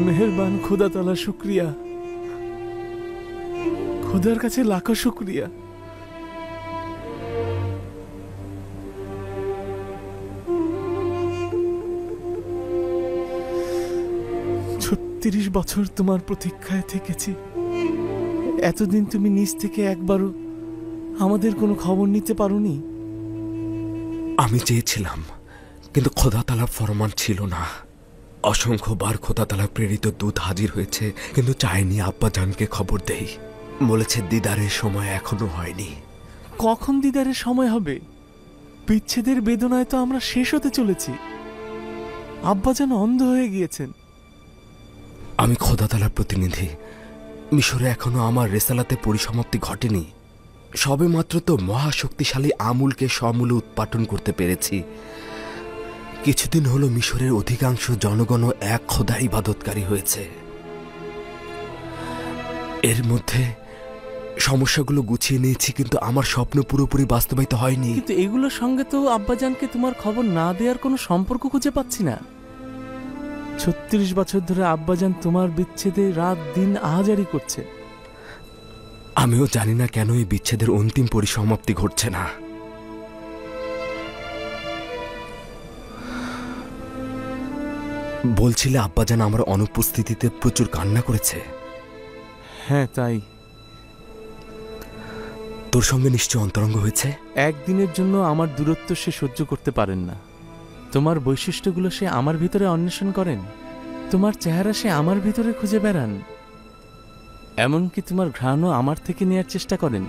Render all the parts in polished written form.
মেহেরবান খোদা তাআলা, শুকরিয়া। খোদার কাছে লাখো শুকরিয়া। ৩৬ বছর তোমার প্রতীক্ষায় থেকেছি। এতদিন তুমি নিজ থেকে একবারও আমাদের কোনো খবর নিতে পারোনি। আমি চেয়েছিলাম, কিন্তু খোদা তাআলার ফরমান ছিল না। অসংখ্যবার খোদা তাআলা প্রেরিত দূত হাজির হয়েছে, কিন্তু চাইনি আব্বাজানকে খবর দেই। বলেছে দিদারের সময় এখনো হয়নি। কখন দিদারের সময় হবে? বিচ্ছেদের বেদনায় তো আমরা শেষ হতে চলেছি। আব্বাজান অন্ধ হয়ে গিয়েছেন। আমি খোদা তাআলার প্রতিনিধি। মিশরে এখনো আমার রেসালাতে পরিসমাপ্তি ঘটেনি। সবে মাত্র তো মহাশক্তিশালী আমুলকে সমূলে উৎপাটন করতে পেরেছি। কিছুদিন হলো মিশরের অধিকাংশ জনগণ এক খোদা ইবাদতকারী হয়েছে। এর মধ্যে সমস্যাগুলো গুছিয়ে নিয়েছি, কিন্তু আমার স্বপ্ন পুরোপুরি বাস্তবায়িত হয়নি। কিন্তু এগুলোর সঙ্গে তো আব্বাজানকে তোমার খবর না দেওয়ার কোনো সম্পর্ক খুঁজে পাচ্ছি না। ৩৬ বছর ধরে আব্বাজান তোমার বিচ্ছেদে রাত দিন আহাজারি করছে। আমিও জানি না কেন এই বিচ্ছেদের অন্তিম পরিসমাপ্তি ঘটছে না। বলছিলে আব্বাজান আমার অনুপস্থিতিতে প্রচুর কান্না করেছে। হ্যাঁ, তাই। তোর সঙ্গে নিশ্চয় অন্তরঙ্গ হয়েছে। একদিনের জন্য আমার দূরত্ব সে সহ্য করতে পারেন না। তোমার বৈশিষ্ট্যগুলো সে আমার ভিতরে অন্বেষণ করেন। তোমার চেহারা সে আমার ভিতরে খুঁজে বেড়ান। এমনকি তোমার ঘ্রাণও আমার থেকে নেয়ার চেষ্টা করেন।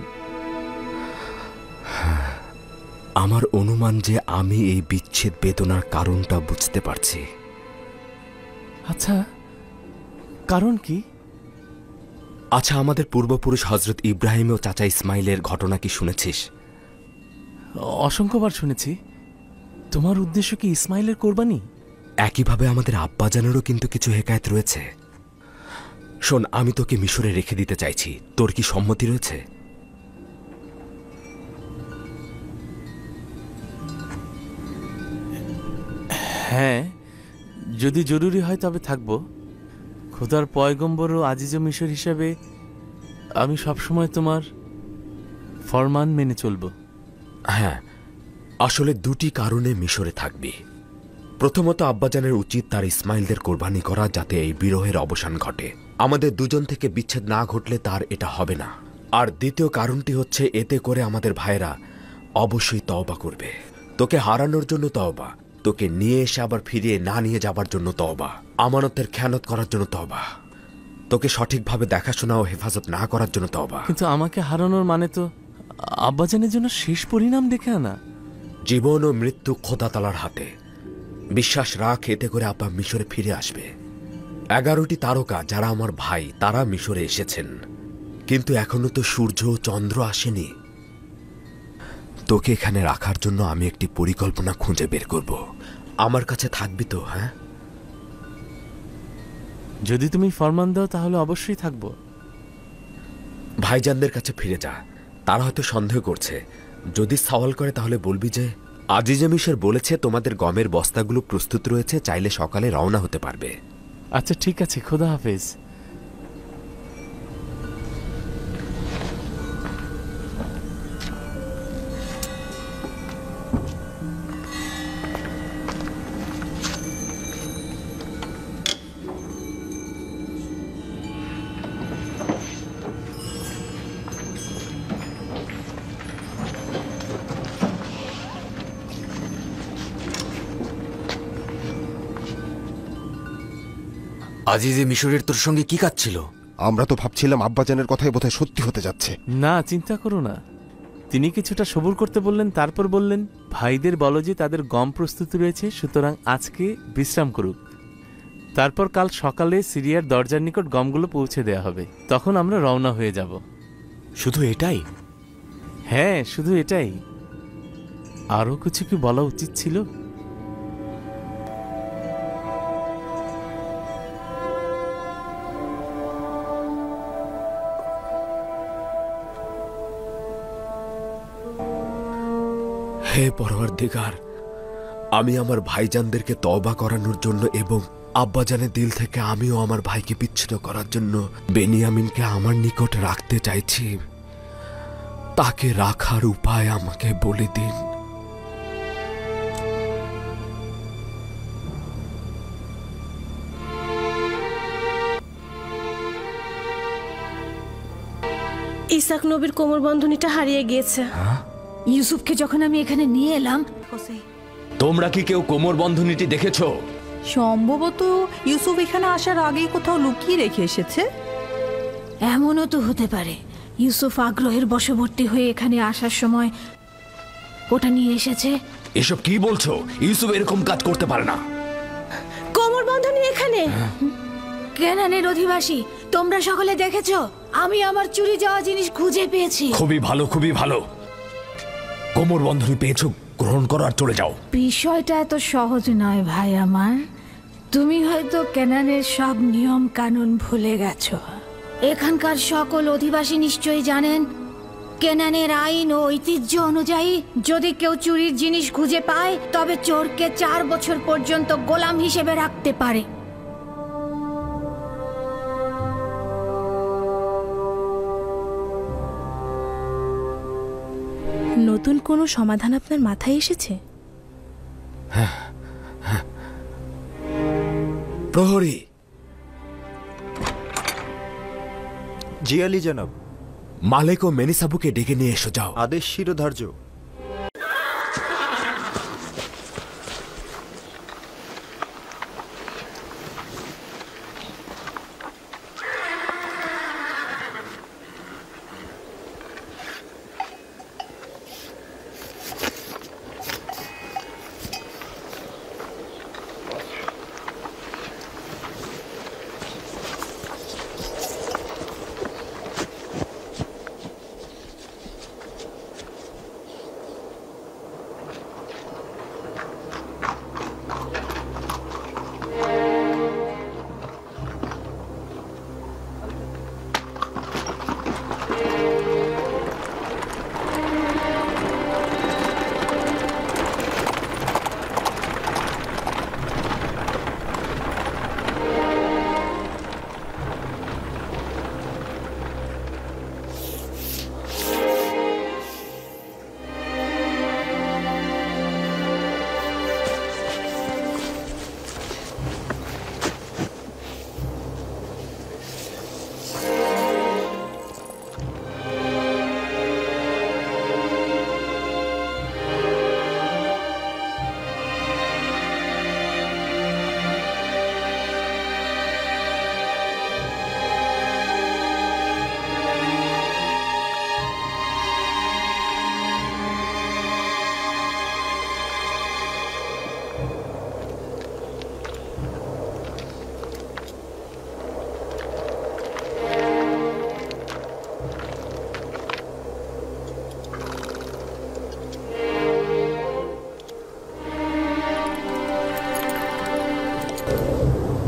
আমার অনুমান যে আমি এই বিচ্ছেদ বেদনার কারণটা বুঝতে পারছি। আচ্ছা, কারণ কি? আচ্ছা, আমাদের পূর্বপুরুষ হজরত ইব্রাহিম ও চাচা ইসমাইলের ঘটনা কি শুনেছিস? অসংখ্যবার শুনেছি। তোমার উদ্দেশ্য কি ইসমাইলের কোরবানি? একইভাবে আমাদের আব্বাজানেরও কিন্তু কিছু হেকায়েত রয়েছে। শোন, আমি তোকে মিশরে রেখে দিতে চাইছি। তোর কি সম্মতি রয়েছে? হ্যাঁ, যদি জরুরি হয় তবে থাকব। খোদার পয়গম্বর ও আজিজ মিশর হিসাবে আমি সবসময় তোমার ফরমান মেনে চলব। হ্যাঁ, আসলে দুটি কারণে মিশরে থাকবি। প্রথমত, আব্বাজানের উচিত তার ইসমাইলদের কোরবানি করা, যাতে এই বিরহের অবসান ঘটে। আমাদের দুজন থেকে বিচ্ছেদ না ঘটলে তার এটা হবে না। আর দ্বিতীয় কারণটি হচ্ছে, এতে করে আমাদের ভাইয়েরা অবশ্যই তওবা করবে। তোকে হারানোর জন্য তওবা, তোকে নিয়ে এসে আবার ফিরিয়ে না নিয়ে যাবার জন্য তওবা, আমানতের খেয়ানত করার জন্য তওবা, তোকে সঠিকভাবে দেখাশোনা ও হেফাজত না করার জন্য তওবা। কিন্তু আমাকে হারানোর মানে তো আব্বাজানের জন্য শেষ পরিণাম দেখে আনা। জীবন ও মৃত্যু খোদা তাআলার হাতে। বিশ্বাস রাখ, এতে করে আব্বা মিশরে ফিরে আসবে। 11টি তারকা যারা আমার ভাই, তারা মিশরে এসেছেন, কিন্তু এখনো তো সূর্য ও চন্দ্র আসেনি। তোকে এখানে রাখার জন্য আমি একটি পরিকল্পনা খুঁজে বের করব। আমার কাছে থাকবি তো? হ্যাঁ, যদি তুমি ফরমান দাও তাহলে অবশ্যই থাকব। ভাইজানদের কাছে ফিরে যা। তারা হয়তো সন্দেহ করছে। যদি সওয়াল করে তাহলে বলবি যে আজিজে মিশর বলেছে তোমাদের গমের বস্তাগুলো প্রস্তুত রয়েছে, চাইলে সকালে রওনা হতে পারবে। আচ্ছা, ঠিক আছে। খোদা হাফেজ। আজিজে মিশরের তোর সঙ্গে কি কাজ ছিল? আমরা তো ভাবছিলাম আব্বাজানের কথাই বোধহয় সত্যি হতে যাচ্ছে। না, চিন্তা করো না। তিনি কিছুটা সবুর করতে বললেন, তারপর বললেন, ভাইদের বলো যে তাদের গম প্রস্তুত রয়েছে, সুতরাং আজকে বিশ্রাম করুক। তারপর কাল সকালে সিরিয়ার দরজার নিকট গমগুলো পৌঁছে দেয়া হবে। তখন আমরা রওনা হয়ে যাব। শুধু এটাই? হ্যাঁ, শুধু এটাই। আরো কিছু কি বলা উচিত ছিল? হে পরওয়ারদিগার, আমি আমার ভাইজানদেরকে তওবা করানোর জন্য এবং আব্বাজানের দিল থেকে আমিও আমার ভাইকে বিচ্ছিন্ন করার জন্য বেনিয়ামিনকে আমার নিকট রাখতে চাইছি। তাকে রাখার উপায় আমাকে বলে দিন। ইসাক নবীর কোমর বন্ধনীটা হারিয়ে গিয়েছে। ইউসুফকে যখন আমি এখানে নিয়ে এলাম, তোমরা কি কেউ কোমর বন্ধনীটি দেখেছো? সম্ভবত ইউসুফ এখানে আসার আগেই কোথাও লুকিয়ে রেখে এসেছে। এমনও তো হতে পারে ইউসুফ আগ্রহের বশবর্তী হয়ে এখানে আসার সময় ওটা নিয়ে এসেছে। এসব কি বলছো? ইউসুফ এরকম কাজ করতে পারে না। কোমর বন্ধনী এখানে। কেনানের অধিবাসী, তোমরা সকলে দেখেছো আমি আমার চুরি যাওয়া জিনিস খুঁজে পেয়েছি। খুবই ভালো, খুবই ভালো। কোমর বন্ধনী পেয়েছো, গ্রহণ করো আর চলে যাও। বিষয়টা এত সহজ নয় ভাই আমার। তুমি হয়তো কেনানের সব নিয়ম কানুন ভুলে গেছো। এখানকার সকল অধিবাসী নিশ্চয়ই জানেন কেনানের আইন ও ঐতিহ্য অনুযায়ী যদি কেউ চুরির জিনিস খুঁজে পায় তবে চোরকে 4 বছর পর্যন্ত গোলাম হিসেবে রাখতে পারে। নতুন কোনো সমাধান আপনার মাথায় এসেছে? প্রহরী, জি আলী জনাব। মালেক ও মেনিসাবুকে ডেকে নিয়ে এসো, যাও। আদেশ শিরোধার্য।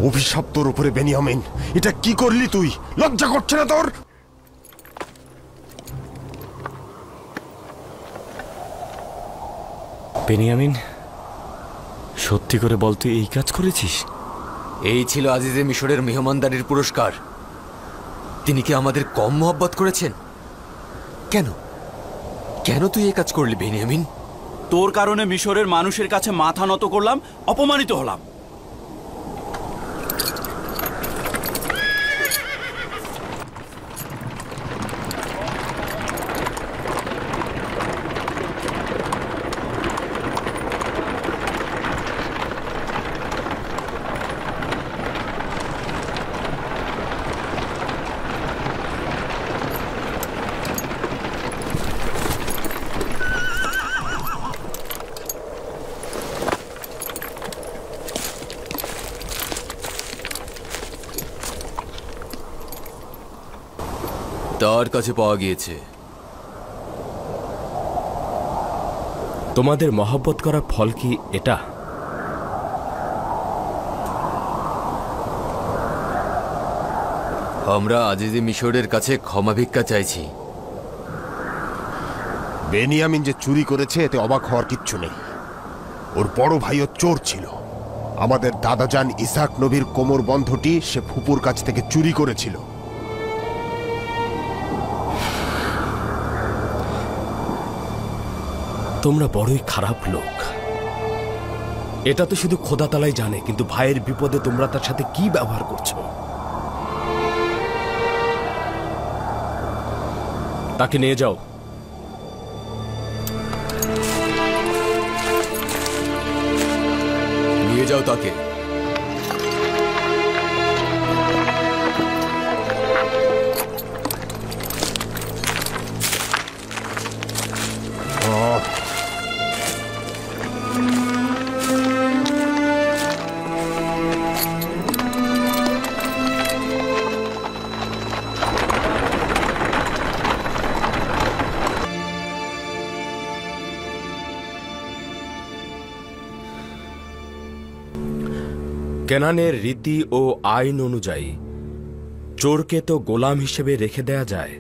অভিশাপ তোর উপরে বেনিয়ামিন, এটা কি করলি তুই? লজ্জা করছে না তোর? বেনিয়ামিন, সত্যি করে বল তুই এই কাজ করেছিস? এই ছিল আজিজে মিশরের মেহমানদারির পুরস্কার। তিনি কি আমাদের কম মহব্বত করেছেন? কেন কেন তুই এই কাজ করলি বেনিয়ামিন? তোর কারণে মিশরের মানুষের কাছে মাথা নত করলাম, অপমানিত হলাম। তার কাছে পাওয়া গিয়েছে। তোমাদের মহব্বত করার ফল কি এটা? আমরা আজিজে মিশরের কাছে ক্ষমা ভিক্ষা চাইছি। বেনিয়ামিন যে চুরি করেছে এতে অবাক হওয়ার কিচ্ছু নেই। ওর বড় ভাইও চোর ছিল। আমাদের দাদাজান ইসাক নবীর কোমর বন্ধটি সে ফুপুর কাছ থেকে চুরি করেছিল। তোমরা বড়ই খারাপ লোক। এটা তো শুধু খোদা তালাই জানে, কিন্তু ভাইয়ের বিপদে তোমরা তার সাথে কি ব্যবহার করছো? তাকে নিয়ে যাও। নিয়ে যাও তাকে। কেনানের রীতি ও আইন অনুযায়ী চোরকে তো গোলাম হিসেবে রেখে দেয়া যায়।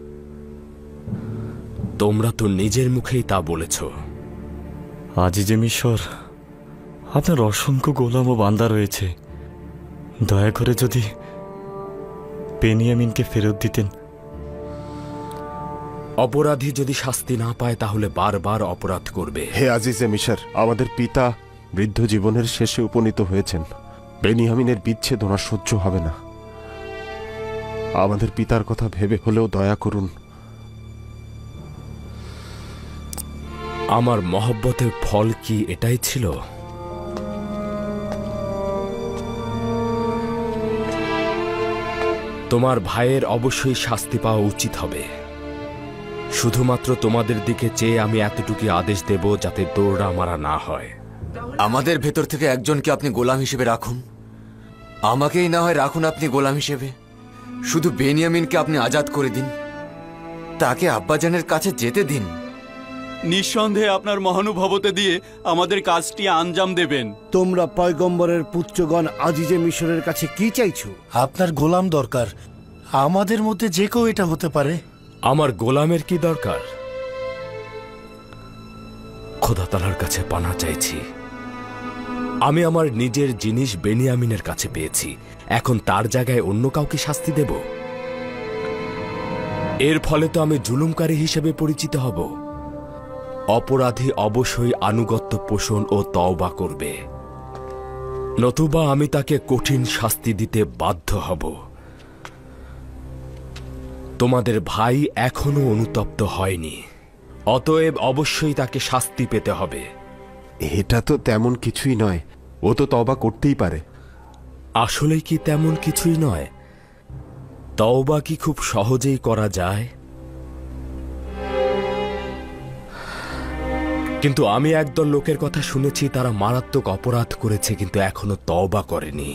তোমরা তো নিজের মুখেই তা বলেছ। আজিজে মিশর, আপনার অসংখ্য গোলাম ও বান্দা রয়েছে। দয়া করে যদি বেনিয়ামিনকে ফেরত দিতেন। অপরাধী যদি শাস্তি না পায় তাহলে বারবার অপরাধ করবে। হে আজিজে মিশর, আমাদের পিতা বৃদ্ধ জীবনের শেষে উপনীত হয়েছেন। বেনিয়ামিনের বিচ্ছেদ ওনার সহ্য হবে না। আমাদের পিতার কথা ভেবে হলেও দয়া করুন। আমার মহব্বতের ফল কি এটাই ছিল? তোমার ভাইয়ের অবশ্যই শাস্তি পাওয়া উচিত হবে। শুধুমাত্র তোমাদের দিকে চেয়ে আমি এতটুকু আদেশ দেব যাতে দৌড়া মারা না হয়। আমাদের ভেতর থেকে একজনকে আপনি গোলাম হিসেবে রাখুন। আমাকেই না হয় রাখুন আপনি গোলাম হিসেবে। শুধু বেনিয়ামিনকে আপনি আজাদ করে দিন, তাকে আব্বাজানের কাছে যেতে দিন। নিঃসন্দেহে আপনার মহানুভবতে দিয়ে আমাদের কাজটি আঞ্জাম দেবেন। তোমরা পয়গম্বরের পুত্রগণ আজিজে মিশরের কাছে কি চাইছো? আপনার গোলাম দরকার। আমাদের মধ্যে যে কেউ এটা হতে পারে। আমার গোলামের কি দরকার? খোদা তাআলার কাছে পানা চাইছি। আমি আমার নিজের জিনিস বেনিয়ামিনের কাছে পেয়েছি, এখন তার জায়গায় অন্য কাউকে শাস্তি দেব? এর ফলে তো আমি জুলুমকারী হিসেবে পরিচিত হব। অপরাধী অবশ্যই আনুগত্য পোষণ ও তওবা করবে, নতুবা আমি তাকে কঠিন শাস্তি দিতে বাধ্য হব। তোমাদের ভাই এখনো অনুতপ্ত হয়নি, অতএব অবশ্যই তাকে শাস্তি পেতে হবে। এটা তো তেমন কিছুই নয়, ও তো তওবা করতেই পারে। আসলে কি তেমন কিছুই নয়? তওবা কি খুব সহজেই করা যায়? কিন্তু আমি একদল লোকের কথা শুনেছি, তারা মারাত্মক অপরাধ করেছে কিন্তু এখনো তওবা করেনি।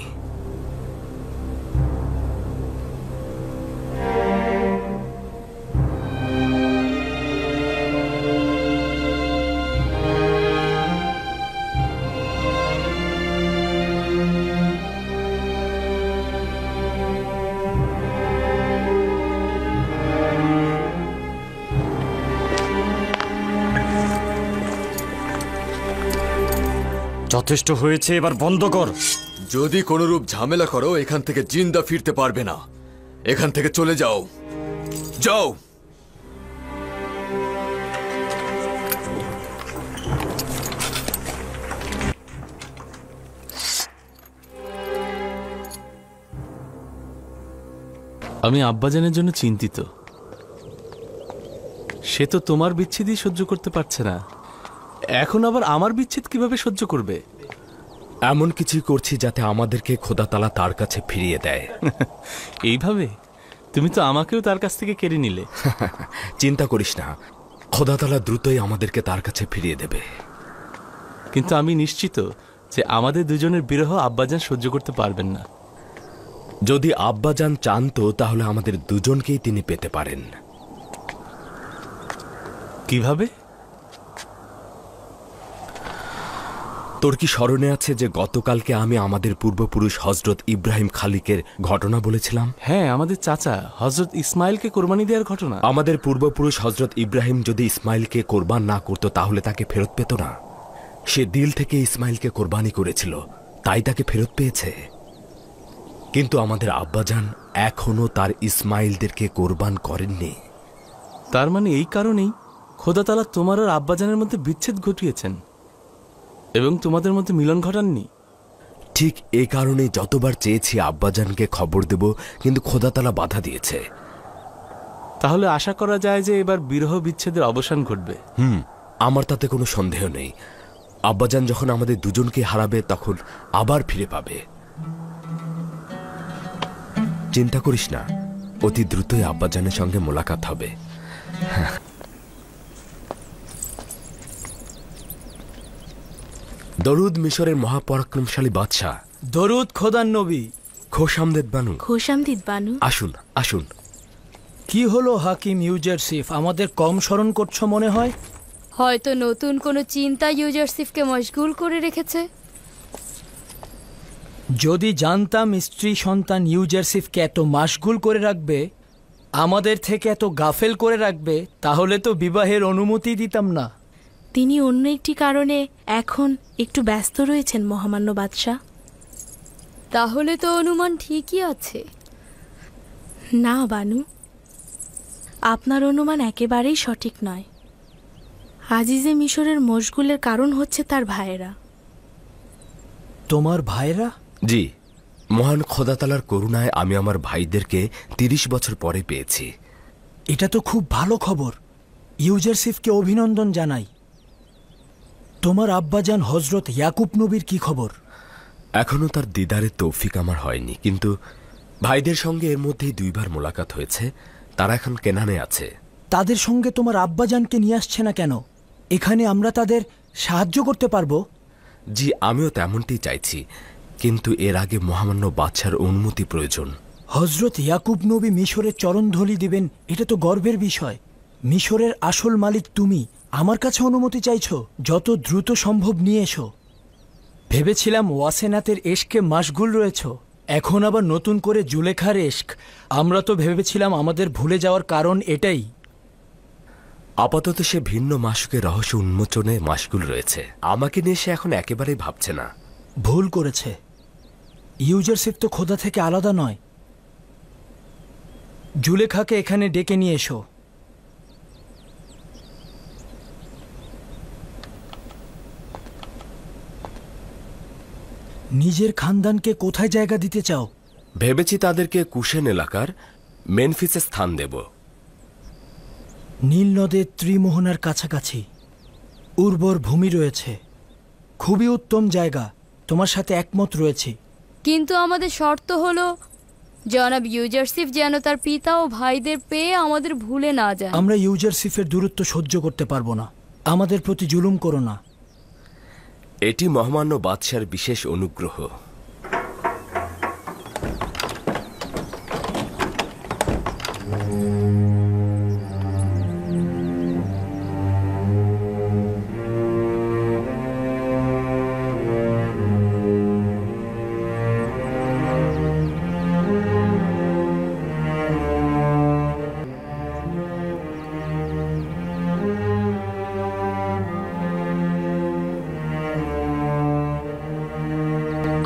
যথেষ্ট হয়েছে, এবার বন্ধ কর। যদি কোনরূপ ঝামেলা করো এখান থেকে জিন্দা ফিরতে পারবে না। এখান থেকে চলে যাও, যাও। আমি আব্বাজানের জন্য চিন্তিত। সে তো তোমার বিচ্ছেদই সহ্য করতে পারছে না, এখন আবার আমার বিচ্ছেদ কিভাবে সহ্য করবে? এমন কিছুই করছি যাতে আমাদেরকে খোদা তাআলা তার কাছে ফিরিয়ে দেয়। এইভাবে? তুমি তো আমাকেও তার কাছ থেকে কেড়ে নিলে। চিন্তা করিস না, খোদা তাআলা দ্রুতই আমাদেরকে তার কাছে ফিরিয়ে দেবে। কিন্তু আমি নিশ্চিত যে আমাদের দুজনের বিরহ আব্বাজান সহ্য করতে পারবেন না। যদি আব্বাজান চান তো তাহলে আমাদের দুজনকেই তিনি পেতে পারেন। কিভাবে? তোর কি স্মরণে আছে যে গতকালকে আমি আমাদের পূর্বপুরুষ হজরত ইব্রাহিম খালিকের ঘটনা বলেছিলাম? হ্যাঁ, আমাদের চাচা হজরত ইসমাইলকে কোরবানি দেওয়ার ঘটনা। আমাদের পূর্বপুরুষ হজরত ইব্রাহিম যদি ইসমাইলকে কোরবান না করত তাহলে তাকে ফেরত পেত না। সে দিল থেকে ইসমাইলকে কোরবানি করেছিল, তাই তাকে ফেরত পেয়েছে। কিন্তু আমাদের আব্বাজান এখনো তার ইসমাইলদেরকে কোরবান করেননি। তার মানে এই কারণেই খোদা তাআলা তোমার আর আব্বাজানের মধ্যে বিচ্ছেদ ঘটিয়েছেন এবং তোমাদের মধ্যে মিলন ঘটাননি। ঠিক এই কারণে যতবার চেয়েছি আব্বাজানকে খবর দেব, কিন্তু খোদা তাআলা বাধা দিয়েছে। তাহলে আশা করা যায় যে এবার বিরহ বিচ্ছেদের অবসান ঘটবে। আমার তাতে কোনো সন্দেহ নেই। আব্বাজান যখন আমাদের দুজনকে হারাবে তখন আবার ফিরে পাবে। চিন্তা করিস না, অতি দ্রুতই আব্বাজানের সঙ্গে মোলাকাত হবে। দরুদ মিশরের মহাপরাক্রমশালী বাদশাহ। দরুদ খোদার নবী। খোশামদেদ বানু। খোশামদিদ বানু। আসুন আসুন। কি হলো হাকিম ইউজারসিফ, আমাদের কম স্মরণ করছো মনে হয়? হয়তো নতুন কোনো চিন্তা ইউজারসিফকে মশগুল করে রেখেছে। যদি জানতাম স্ত্রী সন্তান ইউজারসিফকে এত মাশগুল করে রাখবে, আমাদের থেকে এত গাফেল করে রাখবে, তাহলে তো বিবাহের অনুমতি দিতাম না। তিনি অন্য একটি কারণে এখন একটু ব্যস্ত রয়েছেন মহামান্য বাদশাহ। তাহলে তো অনুমান ঠিকই আছে। না বানু, আপনার অনুমান একেবারেই সঠিক নয়। আজিজে মিশরের মশগুলের কারণ হচ্ছে তার ভাইয়েরা। তোমার ভাইয়েরা? জি, মহান খোদা তাআলার করুণায় আমি আমার ভাইদেরকে 30 বছর পরে পেয়েছি। এটা তো খুব ভালো খবর। ইউজারসিফকে অভিনন্দন জানাই। তোমার আব্বাজান হজরত ইয়াকুব নবীর কি খবর? এখনো তার দিদারের তৌফিক আমার হয়নি, কিন্তু ভাইদের সঙ্গে এর মধ্যেই 2 বার মোলাকাত হয়েছে। তারা এখন কেনানে আছে। তাদের সঙ্গে তোমার আব্বাজানকে নিয়ে আসছে না কেন? এখানে আমরা তাদের সাহায্য করতে পারবো। জি, আমিও তেমনটি চাইছি, কিন্তু এর আগে মহামান্য বাদশার অনুমতি প্রয়োজন। হজরত ইয়াকুব নবী মিশরের চরণধলি দিবেন, এটা তো গর্বের বিষয়। মিশরের আসল মালিক তুমি, আমার কাছে অনুমতি চাইছো? যত দ্রুত সম্ভব নিয়ে এসো। ভেবেছিলাম ওয়াসেনাতের এশকে মাশগুল রয়েছ, এখন আবার নতুন করে জুলেখার এশক। আমরা তো ভেবেছিলাম আমাদের ভুলে যাওয়ার কারণ এটাই। আপাতত সে ভিন্ন মাসুকের রহস্য উন্মোচনে মাশগুল রয়েছে। আমাকে নিয়ে সে এখন একেবারেই ভাবছে না। ভুল করেছে। ইউজারসিফ তো খোদা থেকে আলাদা নয়। জুলেখাকে এখানে ডেকে নিয়ে এসো। নিজের খানদানকে কোথায় জায়গা দিতে চাও? ভেবেছি তাদেরকে কুশেন এলাকার মেনফিসে স্থান দেব। নীল নদের ত্রিমোহনার কাছাকাছি উর্বর ভূমি রয়েছে, খুবই উত্তম জায়গা। তোমার সাথে একমত রয়েছি। কিন্তু আমাদের শর্ত হলো জনাব ইউজারসিফ যেন তার পিতা ও ভাইদের পেয়ে আমাদের ভুলে না যায়। আমরা ইউজারসিফের দূরত্ব সহ্য করতে পারবো না। আমাদের প্রতি জুলুম করো না। এটি মহামান্য বাদশার বিশেষ অনুগ্রহ।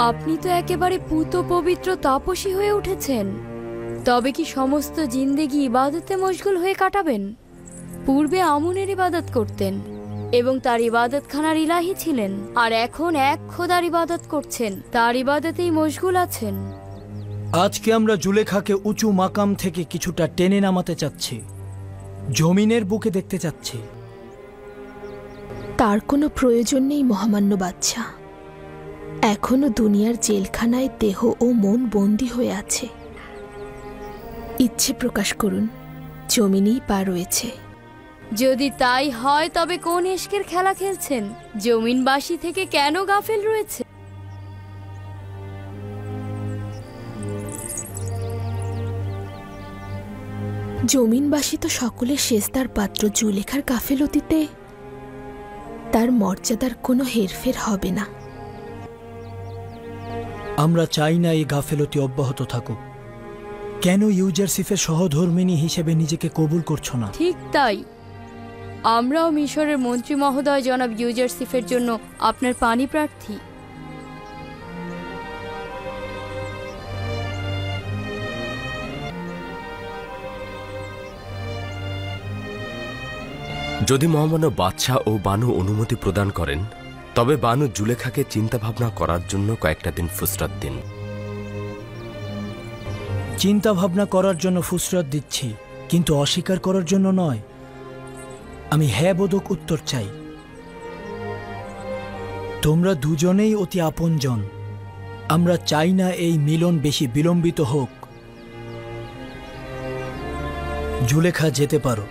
আপনি তো একেবারে পুত পবিত্র তাপসী হয়ে উঠেছেন। তবে কি সমস্ত জিন্দেগি ইবাদতে মশগুল হয়ে কাটাবেন? পূর্বে আমুনের ইবাদত করতেন এবং তার ইবাদতখানার ইলাহি ছিলেন, আর এখন এক খোদার ইবাদত করছেন, তার ইবাদতেই মশগুল আছেন। আজকে আমরা জুলেখাকে উঁচু মাকাম থেকে কিছুটা টেনে নামাতে চাচ্ছি, জমিনের বুকে দেখতে চাচ্ছি। তার কোনো প্রয়োজন নেই মহামান্য বাদশাহ। এখনো দুনিয়ার জেলখানায় দেহ ও মন বন্দী হয়ে আছে। ইচ্ছে প্রকাশ করুন, জমিনেই পা রয়েছে। যদি তাই হয় তবে কোন ইশকের খেলা খেলছেন? জমিনবাসী থেকে কেন গাফেল রয়েছে? জমিনবাসী তো সকলের সেজদার পাত্র। জুলেখার গাফেলতিতে তার মর্যাদার কোনো হেরফের হবে না। আমরা চাই না এই গাফেলতি অব্যাহত থাকুক। কেন ইউজারসিফের সহধর্মিণী হিসেবে নিজেকে কবুল করছো না? ঠিক তাই, আমরাও মিশরের মন্ত্রী মহোদয় জনাব ইউজারসিফের জন্য আপনার পানি প্রার্থী। যদি মহামান্য বাদশাহ ও বানু অনুমতি প্রদান করেন, তবে বানু জুলেখাকে চিন্তাভাবনা করার জন্য কয়েকটা দিন ফুসরত দিন। চিন্তা ভাবনা করার জন্য ফুসরত দিচ্ছি, কিন্তু অস্বীকার করার জন্য নয়। আমি হ্যাঁ বোধক উত্তর চাই। তোমরা দুজনেই অতি আপনজন। আমরা চাই না এই মিলন বেশি বিলম্বিত হোক। জুলেখা, যেতে পারো।